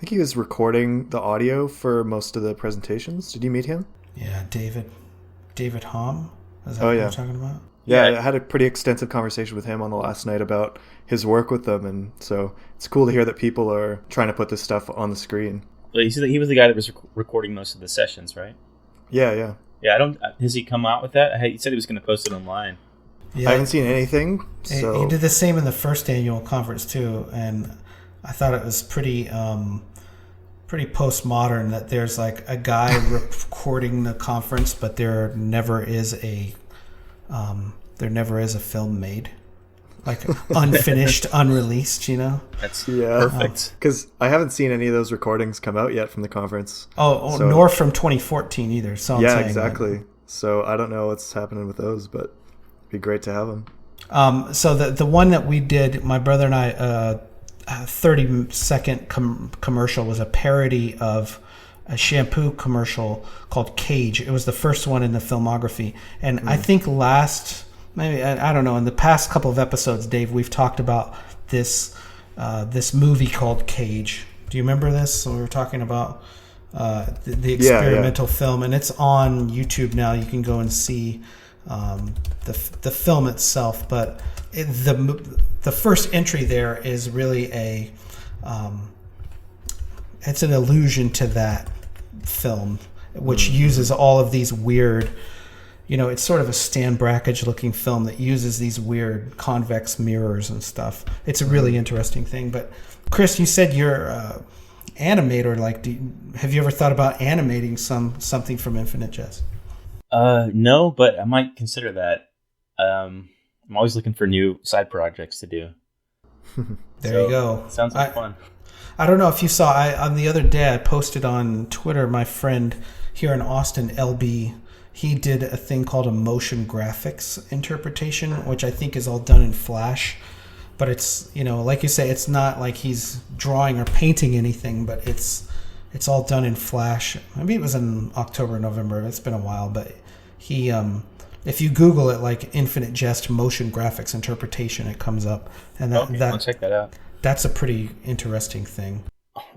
he was recording the audio for most of the presentations. Did you meet him? Yeah, David Hom. Is that what you're talking about? Yeah, I had a pretty extensive conversation with him on the last night about his work with them, and so it's cool to hear that people are trying to put this stuff on the screen. Well, he was the guy that was recording most of the sessions, right? Yeah. Yeah, has he come out with that? He said he was going to post it online. Yeah, I haven't seen anything. So. He did the same in the first annual conference too, and I thought it was pretty postmodern that there's like a guy recording the conference, but there never is a film made, like unfinished, unreleased. That's perfect. Because I haven't seen any of those recordings come out yet from the conference. Nor from 2014 either. So I'm saying, exactly. So I don't know what's happening with those, but it'd be great to have them. So the one that we did, my brother and I, a 30-second commercial was a parody of a shampoo commercial called Cage. It was the first one in the filmography, and I think I don't know, in the past couple of episodes, Dave, we've talked about this movie called Cage. Do you remember this? So we were talking about the experimental film, and it's on YouTube now. You can go and see the film itself, but the first entry there is really it's an allusion to that film, which uses all of these weird, it's sort of a Stan Brakhage looking film that uses these weird convex mirrors and stuff. It's a really interesting thing. But Chris, you said you're animator. Like, have you ever thought about animating something from Infinite Jest? No, but I might consider that. I'm always looking for new side projects to do. There you go. Sounds like fun. I don't know if you saw, on the other day I posted on Twitter, my friend here in Austin, LB, he did a thing called a motion graphics interpretation, which I think is all done in Flash. But it's, like you say, it's not like he's drawing or painting anything, but it's all done in Flash. Maybe it was in October, November. It's been a while, but he, if you Google it, like Infinite Jest motion graphics interpretation, it comes up. And I'll check that out. That's a pretty interesting thing.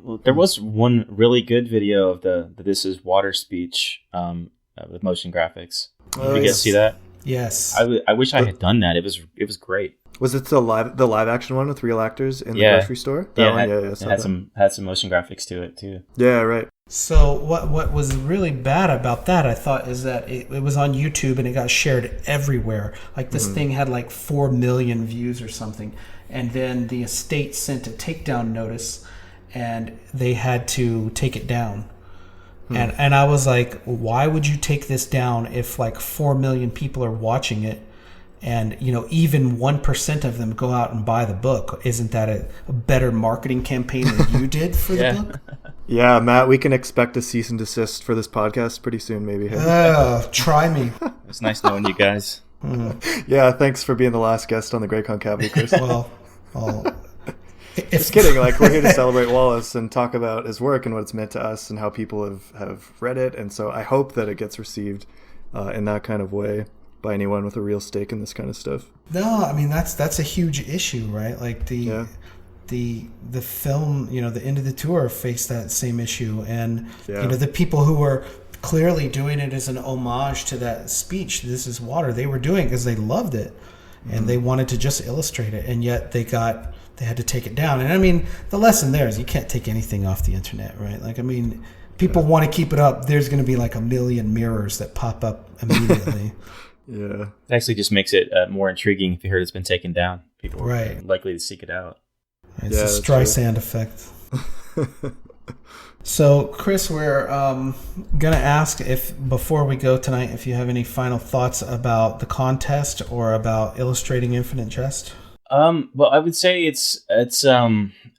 Well, there was one really good video of the This Is Water speech with motion graphics. Did you guys see that? Yes. I wish I had done that. It was great. Was it the live action one with real actors in the grocery store? It had some motion graphics to it too. Yeah, right. So what was really bad about that, I thought, is that it was on YouTube and it got shared everywhere. Like this thing had like 4 million views or something. And then the estate sent a takedown notice and they had to take it down. And I was like, why would you take this down if like 4 million people are watching it? And, even 1% of them go out and buy the book. Isn't that a better marketing campaign than you did for the book? Yeah, Matt, we can expect a cease and desist for this podcast pretty soon, maybe. Try me. It's nice knowing you guys. Yeah, thanks for being the last guest on the Great Concavity, Chris. Well, just kidding. Like, we're here to celebrate Wallace and talk about his work and what it's meant to us and how people have read it. And so I hope that it gets received in that kind of way by anyone with a real stake in this kind of stuff. No, I mean that's a huge issue, right? Like the film, the end of the tour faced that same issue, and the people who were clearly doing it as an homage to that speech, "This Is Water," they were doing it because they loved it and they wanted to just illustrate it, and yet they had to take it down. And I mean, the lesson there is you can't take anything off the internet, right? Like, I mean, people want to keep it up. There's going to be like a million mirrors that pop up immediately. Yeah, it actually just makes it more intriguing if you heard it's been taken down. People are likely to seek it out. It's a Streisand effect. So, Chris, we're gonna ask if before we go tonight, if you have any final thoughts about the contest or about illustrating Infinite Jest. Well, I would say it's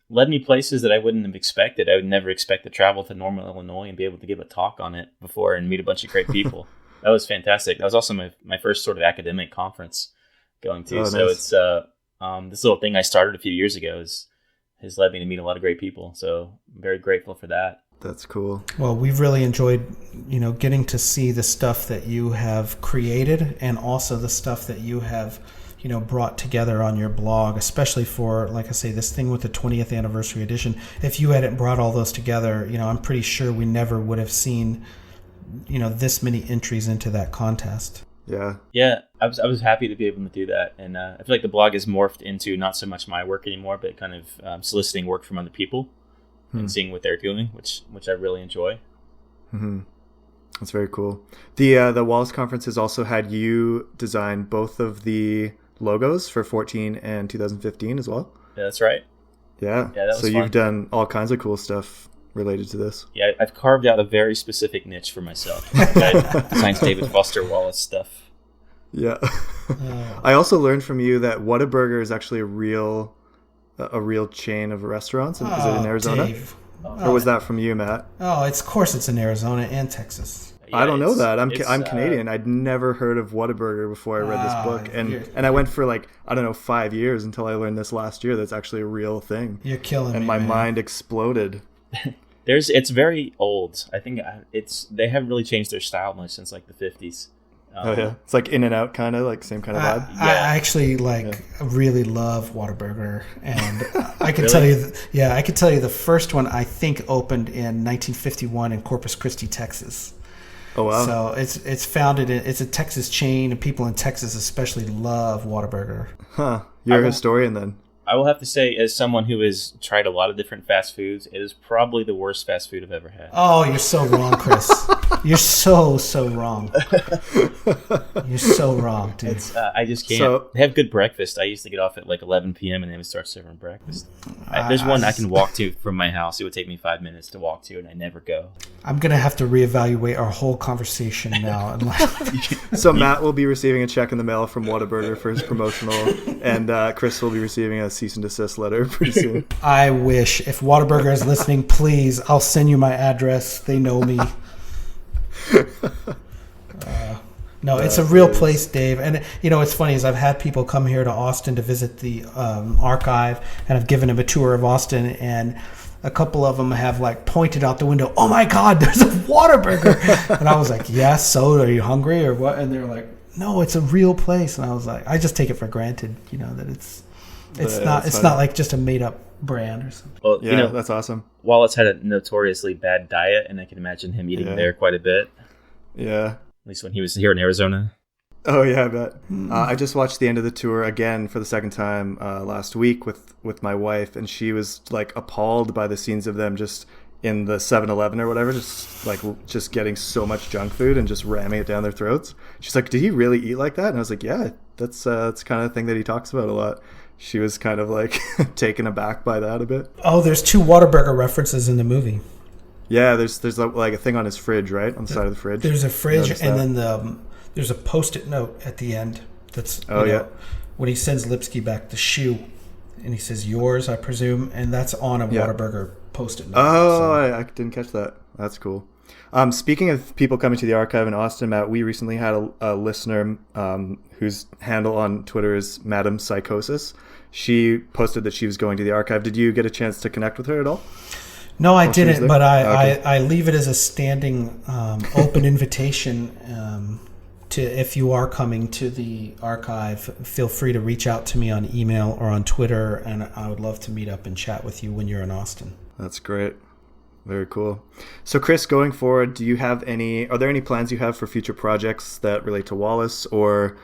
led me places that I wouldn't have expected. I would never expect to travel to Normal, Illinois, and be able to give a talk on it before and meet a bunch of great people. That was fantastic. That was also my first sort of academic conference going to. Nice. It's this little thing I started a few years ago has led me to meet a lot of great people. So I'm very grateful for that. That's cool. Well, we've really enjoyed, getting to see the stuff that you have created and also the stuff that you have, brought together on your blog, especially for, like I say, this thing with the 20th anniversary edition. If you hadn't brought all those together, I'm pretty sure we never would have seen this many entries into that contest. Yeah. I was happy to be able to do that, and I feel like the blog has morphed into not so much my work anymore, but kind of soliciting work from other people and seeing what they're doing, which I really enjoy. That's very cool. The Wallace conference has also had you design both of the logos for 14 and 2015 as well. Yeah, that's right. Yeah that was so fun. You've done all kinds of cool stuff related to this. Yeah, I've carved out a very specific niche for myself. I designed David Foster Wallace stuff. Yeah. I also learned from you that Whataburger is actually a real chain of restaurants. Is it in Arizona? Dave. Or was that from you, Matt? Oh, of course it's in Arizona and Texas. Yeah, I don't know that. I'm Canadian. I'd never heard of Whataburger before I read this book. And I went for 5 years until I learned this last year that's actually a real thing. You're killing me, and my man. mind exploded. It's very old. I think they haven't really changed their style much since like the 50s. It's like In and Out kind of same kind of vibe. I actually really love Whataburger, and I can tell you, I could tell you the first one I think opened in 1951 in Corpus Christi, Texas. Oh wow! So it's founded it's a Texas chain, and people in Texas especially love Whataburger. Huh? You're a historian then. I will have to say, as someone who has tried a lot of different fast foods, it is probably the worst fast food I've ever had. Oh, you're so wrong, Chris. You're so wrong. You're so wrong, dude. I just can't. They have good breakfast. I used to get off at like 11 p.m. and they would start serving breakfast. There's one I can walk to from my house. It would take me 5 minutes to walk to, and I never go. I'm going to have to reevaluate our whole conversation now. So Matt will be receiving a check in the mail from Whataburger for his promotional, and Chris will be receiving a cease and desist letter pretty soon. I wish. If Whataburger is listening, please, I'll send you my address. They know me. No, it's a real place, Dave. And, what's funny is I've had people come here to Austin to visit the archive, and I've given them a tour of Austin, and a couple of them have, pointed out the window, "Oh, my God, there's a Whataburger." And I was like, "Yeah, so are you hungry or what?" And they're like, "No, it's a real place." And I was like, I just take it for granted, that it's not like just a made-up brand or something. Well, yeah, that's awesome. Wallace had a notoriously bad diet, and I can imagine him eating there quite a bit. Yeah. At least when he was here in Arizona. Oh, yeah, I bet. I just watched the end of the tour again for the second time last week with my wife, and she was, appalled by the scenes of them just in the 7-Eleven or whatever, just getting so much junk food and just ramming it down their throats. She's like, "Did he really eat like that?" And I was like, "Yeah, that's kind of the thing that he talks about a lot." She was kind of, taken aback by that a bit. Oh, there's 2 Whataburger references in the movie. Yeah, there's a thing on his fridge, right? On the side of the fridge. There's a fridge, and then there's a Post-it note at the end. That's when he sends Lipsky back the shoe, and he says, "Yours, I presume," and that's on a Whataburger Post-it note. Oh, I didn't catch that. That's cool. Speaking of people coming to the archive in Austin, Matt, we recently had a listener whose handle on Twitter is Madam Psychosis. She posted that she was going to the archive. Did you get a chance to connect with her at all? No, I didn't, but I leave it as a standing open invitation to, if you are coming to the archive, feel free to reach out to me on email or on Twitter, and I would love to meet up and chat with you when you're in Austin. That's great. Very cool. So, Chris, going forward, are there any plans you have for future projects that relate to Wallace, or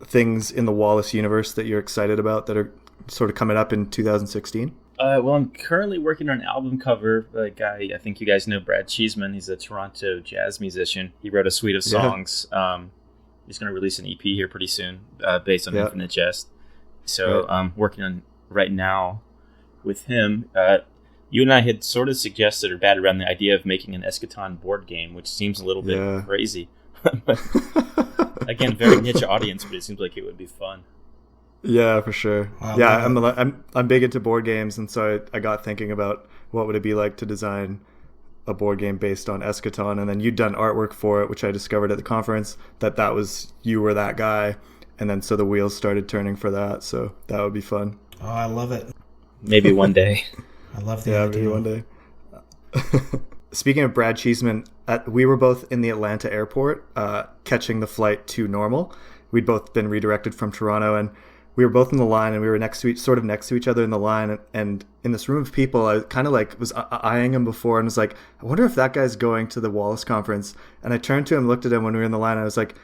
things in the Wallace universe that you're excited about that are sort of coming up in 2016? Well, I'm currently working on an album cover. A guy, I think you guys know Brad Cheeseman. He's a Toronto jazz musician. He wrote a suite of songs. Yeah. He's going to release an EP here pretty soon based on Infinite Jest. So I'm working on right now with him. You and I had sort of suggested or batted around the idea of making an Eschaton board game, which seems a little bit crazy. Again, very niche audience, but it seems like it would be fun. Yeah, for sure. Wow, yeah, I'm big into board games, and so I got thinking about what would it be like to design a board game based on Eschaton, and then you'd done artwork for it, which I discovered at the conference you were that guy, and then so the wheels started turning for that, so that would be fun. Oh, I love it. Maybe one day. I love the idea. Maybe one day. Speaking of Brad Cheeseman, we were both in the Atlanta airport catching the flight to Normal. We'd both been redirected from Toronto, and we were both in the line, and we were next to each other in the line. And in this room of people, I kind of was eyeing him before and was like, I wonder if that guy's going to the Wallace conference. And I turned to him, looked at him when we were in the line, and I was like,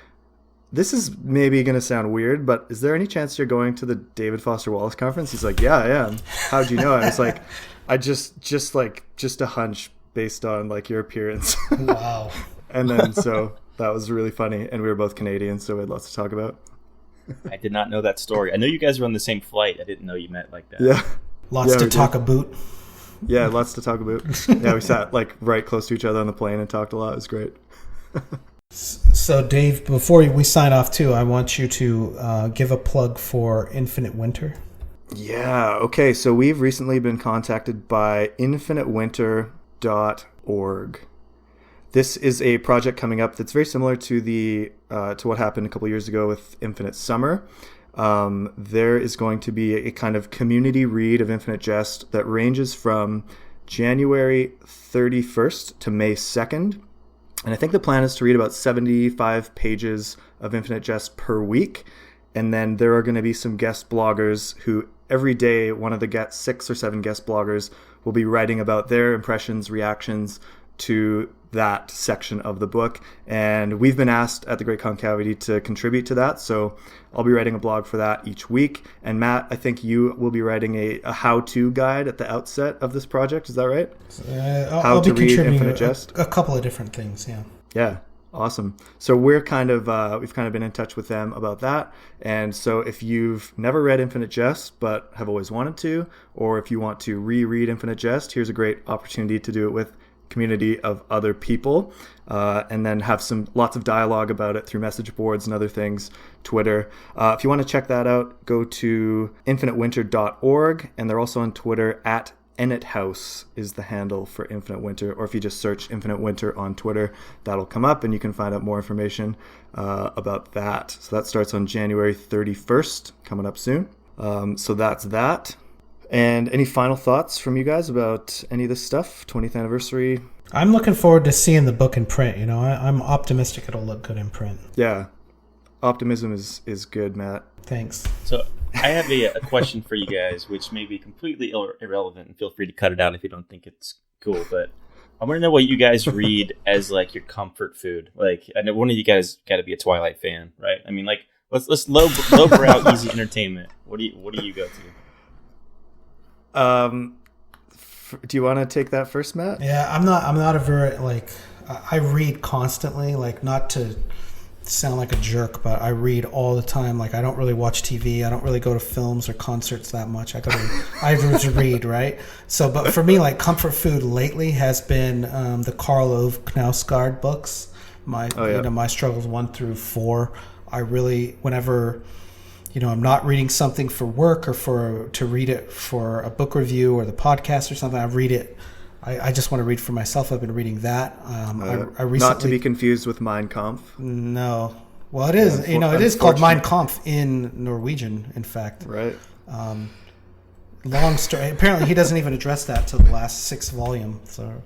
this is maybe going to sound weird, but is there any chance you're going to the David Foster Wallace conference? He's like, yeah, I am. How'd you know? I was like, I just a hunch based on your appearance. Wow. And then so that was really funny, and we were both Canadians, so we had lots to talk about. I did not know that story. I know you guys were on the same flight. I didn't know you met like that. Yeah. Lots to talk about. Yeah, lots to talk about. Yeah, we sat right close to each other on the plane and talked a lot. It was great. So, Dave, before we sign off too, I want you to give a plug for Infinite Winter. Yeah. Okay. So we've recently been contacted by infinitewinter.org. This is a project coming up that's very similar to what happened a couple years ago with Infinite Summer. There is going to be a kind of community read of Infinite Jest that ranges from January 31st to May 2nd. And I think the plan is to read about 75 pages of Infinite Jest per week. And then there are going to be some guest bloggers who every day, one of the 6 or 7 guest bloggers will be writing about their impressions, reactions to that section of the book. And we've been asked at the Great Concavity to contribute to that. So I'll be writing a blog for that each week. And Matt, I think you will be writing a how-to guide at the outset of this project. Is that right? I'll be contributing a couple of different things, yeah. Yeah. Awesome. So we've kind of been in touch with them about that. And so if you've never read Infinite Jest but have always wanted to, or if you want to reread Infinite Jest, here's a great opportunity to do it with a community of other people, and then have lots of dialogue about it through message boards and other things, Twitter. If you want to check that out, go to infinitewinter.org, and they're also on Twitter at Ennet House is the handle for Infinite Winter, or if you just search Infinite Winter on Twitter, that'll come up and you can find out more information about that. So that starts on January 31st, coming up soon. So that's that. And any final thoughts from you guys about any of this stuff? 20th anniversary? I'm looking forward to seeing the book in print. I'm optimistic it'll look good in print. Yeah. Optimism is good, Matt. Thanks. So I have a question for you guys, which may be completely irrelevant, and feel free to cut it out if you don't think it's cool. But I want to know what you guys read as like your comfort food. Like, I know one of you guys got to be a Twilight fan, right? I mean, like, let's lowbrow easy entertainment. What do you go to? Do you want to take that first, Matt? Yeah, I'm not a very I read constantly, not to sound like a jerk, but I read all the time. I don't really watch TV. I don't really go to films or concerts that much. I just read, right? So, but for me, comfort food lately has been the Karl Ove Knausgaard books. My struggles 1 through 4. I really, whenever I'm not reading something for work or to read it for a book review or the podcast or something, I read it. I just want to read for myself. I've been reading that. I recently, not to be confused with Mein Kampf. No. Well, it is. It is called Mein Kampf in Norwegian, in fact. Right. Long story. Apparently, he doesn't even address that till the last 6th volume. So.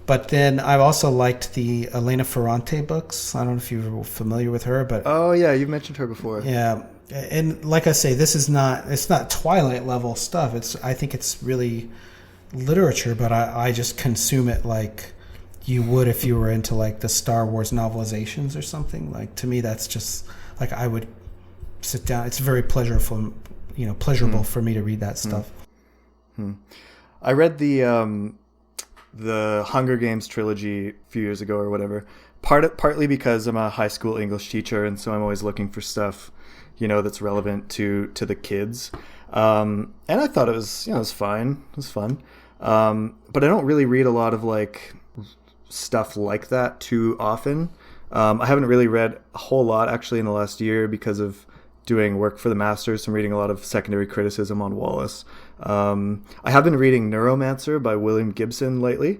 But then I've also liked the Elena Ferrante books. I don't know if you're familiar with her, but you've mentioned her before. Yeah, and like I say, it's not Twilight level stuff. I think it's really literature, but I just consume it like you would if you were into the Star Wars novelizations or something. To me, that's just I would sit down. It's very pleasurable for me to read that stuff. I read the Hunger Games trilogy a few years ago or whatever, partly because I'm a high school English teacher, and so I'm always looking for stuff that's relevant to the kids, and I thought it was fine. It was fun, but I don't really read a lot of stuff like that too often. I haven't really read a whole lot actually in the last year because of doing work for the Masters. I'm reading a lot of secondary criticism on Wallace. I have been reading Neuromancer by William Gibson lately,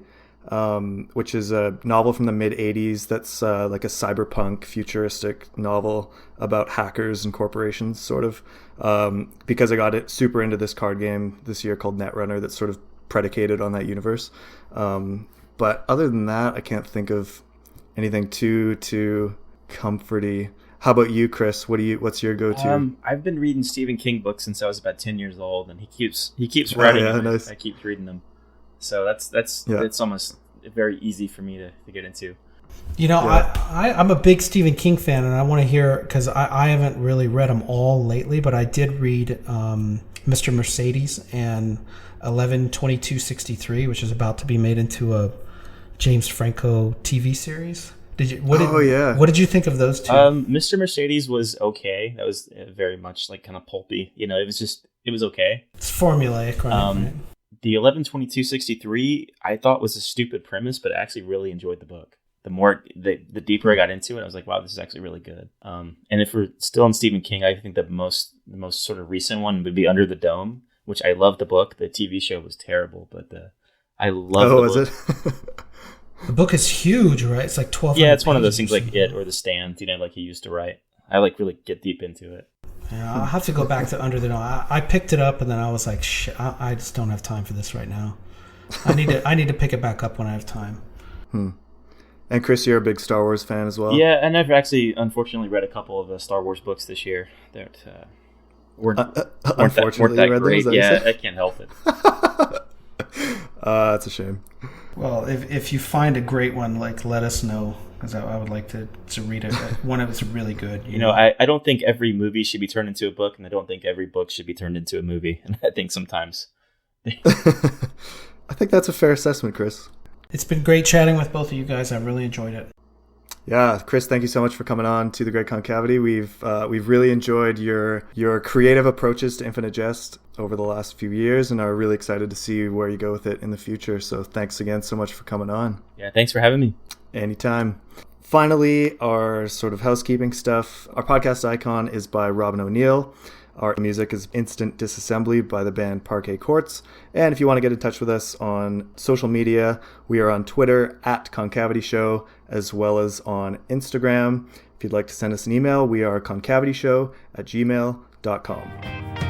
which is a novel from the mid-'80s that's like a cyberpunk futuristic novel about hackers and corporations, sort of, because I got it super into this card game this year called Netrunner that's sort of predicated on that universe. But other than that, I can't think of anything too comforty. How about you, Chris? What's your go-to? I've been reading Stephen King books since I was about 10 years old, and he keeps writing them. Nice. I keep reading them, so it's almost very easy for me to get into. I'm a big Stephen King fan, and I want to hear, because I haven't really read them all lately, but I did read Mr. Mercedes and 11/22/63, which is about to be made into a James Franco TV series. What did you think of those two? Mr. Mercedes was okay. That was very much kind of pulpy. It was okay. It's formulaic, right? The 11/22/63 I thought was a stupid premise, but I actually really enjoyed the book. The deeper I got into it, I was like, wow, this is actually really good. And if we're still on Stephen King, I think the most sort of recent one would be Under the Dome, which I love the book. The TV show was terrible, but I love the book. Oh, is it? The book is huge, right? It's 12. Yeah, it's one of those things like It or The Stand, like he used to write. I really get deep into it. Yeah, I'll have to go back to Under the Dome. I picked it up and then I was like, shit, I just don't have time for this right now. I need to pick it back up when I have time. And Chris, you're a big Star Wars fan as well. Yeah, and I've actually unfortunately read a couple of Star Wars books this year that weren't that great. Yeah, I can't help it. That's a shame. Well, if you find a great one, like, let us know, because I would like to read it. One of it's really good. You know, I don't think every movie should be turned into a book, and I don't think every book should be turned into a movie. And I think sometimes. I think that's a fair assessment, Chris. It's been great chatting with both of you guys. I really enjoyed it. Yeah, Chris, thank you so much for coming on to The Great Concavity. We've really enjoyed your creative approaches to Infinite Jest over the last few years, and are really excited to see where you go with it in the future. So thanks again so much for coming on. Yeah, thanks for having me. Anytime. Finally, our sort of housekeeping stuff. Our podcast icon is by Robin O'Neill. Our music is Instant Disassembly by the band Parquet Courts. And if you want to get in touch with us on social media, we are on Twitter @ConcavityShow, as well as on Instagram. If you'd like to send us an email, we are concavityshow@gmail.com.